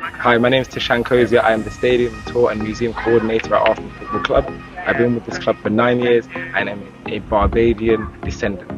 Hi, my name is Techan Cozier. I am the Stadium, Tour and Museum Coordinator at Arsenal Football Club. I've been with this club for 9 years and I'm a Barbadian descendant.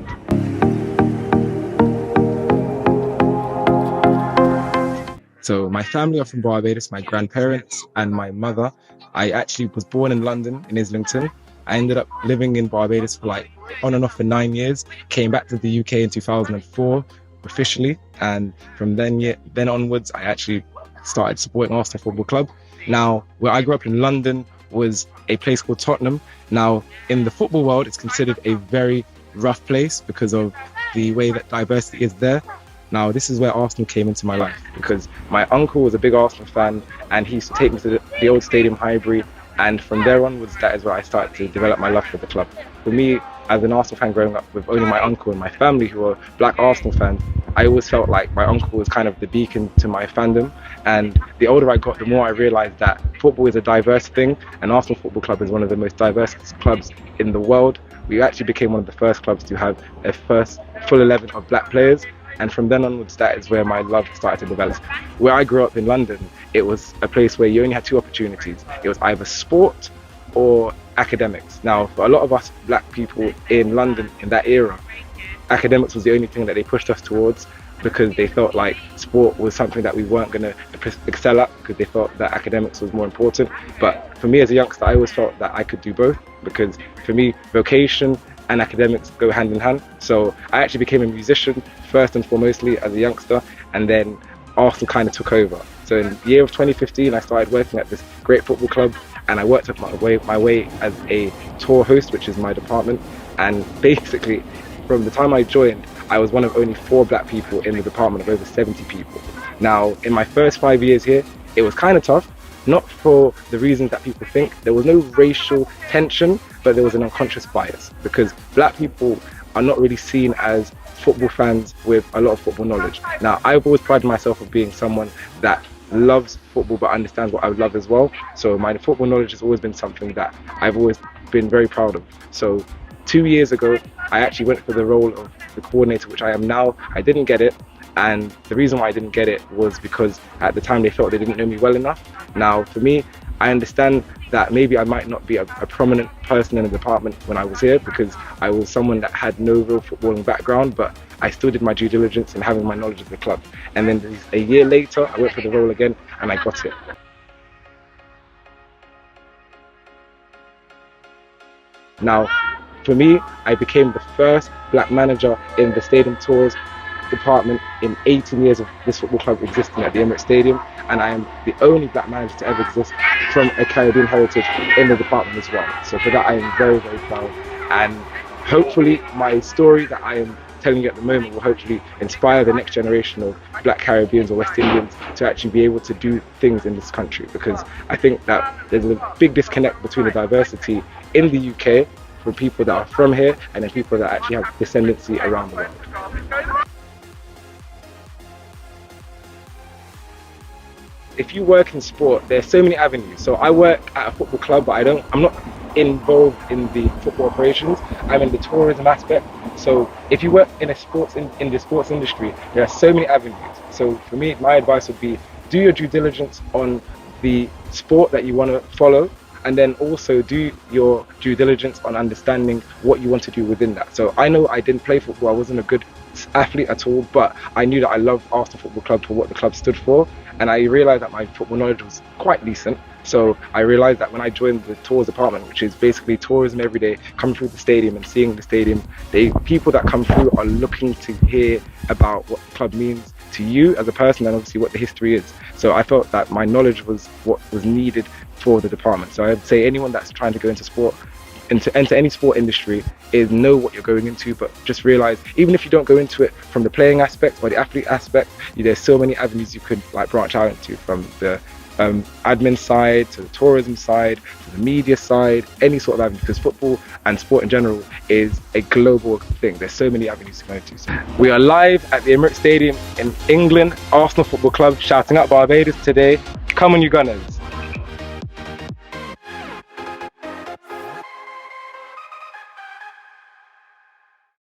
So my family are from Barbados, my grandparents and my mother. I actually was born in London, in Islington. I ended up living in Barbados for on and off for 9 years. Came back to the UK in 2004 officially, and from then onwards I actually started supporting Arsenal Football Club. Now, where I grew up in London was a place called Tottenham. Now, in the football world, it's considered a very rough place because of the way that diversity is there. Now, this is where Arsenal came into my life because my uncle was a big Arsenal fan and he used to take me to the old Stadium Highbury, and from there onwards, that is where I started to develop my love for the club. For me, as an Arsenal fan growing up with only my uncle and my family who are black Arsenal fans, I always felt like my uncle was kind of the beacon to my fandom. And the older I got, the more I realised that football is a diverse thing, and Arsenal Football Club is one of the most diverse clubs in the world. We actually became one of the first clubs to have a first full 11 of black players. And from then onwards, that is where my love started to develop. Where I grew up in London, it was a place where you only had two opportunities. It was either sport or academics. Now, for a lot of us black people in London in that era, academics was the only thing that they pushed us towards because they felt like sport was something that we weren't going to excel at because they felt that academics was more important. But for me as a youngster, I always felt that I could do both because for me, vocation and academics go hand in hand. So I actually became a musician first and foremostly as a youngster, and then Arsenal kind of took over. So in the year of 2015, I started working at this great football club, and I worked up my way as a tour host, which is my department. And basically, from the time I joined, I was one of only 4 black people in the department of over 70 people. Now, in my first 5 years here, it was kind of tough, not for the reasons that people think. There was no racial tension, but there was an unconscious bias because black people are not really seen as football fans with a lot of football knowledge. Now, I've always prided myself of being someone that loves football but understands what I love as well. So my football knowledge has always been something that I've always been very proud of. So 2 years ago, I actually went for the role of the coordinator, which I am now. I didn't get it. And the reason why I didn't get it was because at the time they felt they didn't know me well enough. Now, for me, I understand that maybe I might not be a prominent person in the department when I was here because I was someone that had no real footballing background, but I still did my due diligence in having my knowledge of the club. And then a year later, I went for the role again and I got it. Now, for me, I became the first black manager in the Stadium Tours department in 18 years of this football club existing at the Emirates Stadium, and I am the only black manager to ever exist from a Caribbean heritage in the department as well. So for that I am very, very proud, and hopefully my story that I am telling you at the moment will hopefully inspire the next generation of black Caribbeans or West Indians to actually be able to do things in this country, because I think that there's a big disconnect between the diversity in the UK for people that are from here and then people that actually have descendancy around the world. If you work in sport, there's so many avenues. So I work at a football club, but I'm not involved in the football operations. I'm in the tourism aspect. So if you work in the sports industry, there are so many avenues. So for me, my advice would be do your due diligence on the sport that you want to follow, and then also do your due diligence on understanding what you want to do within that. So I know I didn't play football, I wasn't a good athlete at all, but I knew that I loved Arsenal Football Club for what the club stood for, and I realised that my football knowledge was quite decent. So I realised that when I joined the tours department, which is basically tourism every day, coming through the stadium and seeing the stadium, people that come through are looking to hear about what the club means to you as a person and obviously what the history is. So I felt that my knowledge was what was needed for the department. So I'd say anyone that's trying to go into sport, to enter any sport industry, is know what you're going into, but just realize even if you don't go into it from the playing aspect or the athlete aspect, there's so many avenues you could branch out into, from the admin side to the tourism side to the media side, any sort of avenue, because football and sport in general is a global thing. There's so many avenues to go into. So we are live at the Emirates Stadium in England, Arsenal Football Club, shouting out Barbados today. Come on, you Gunners.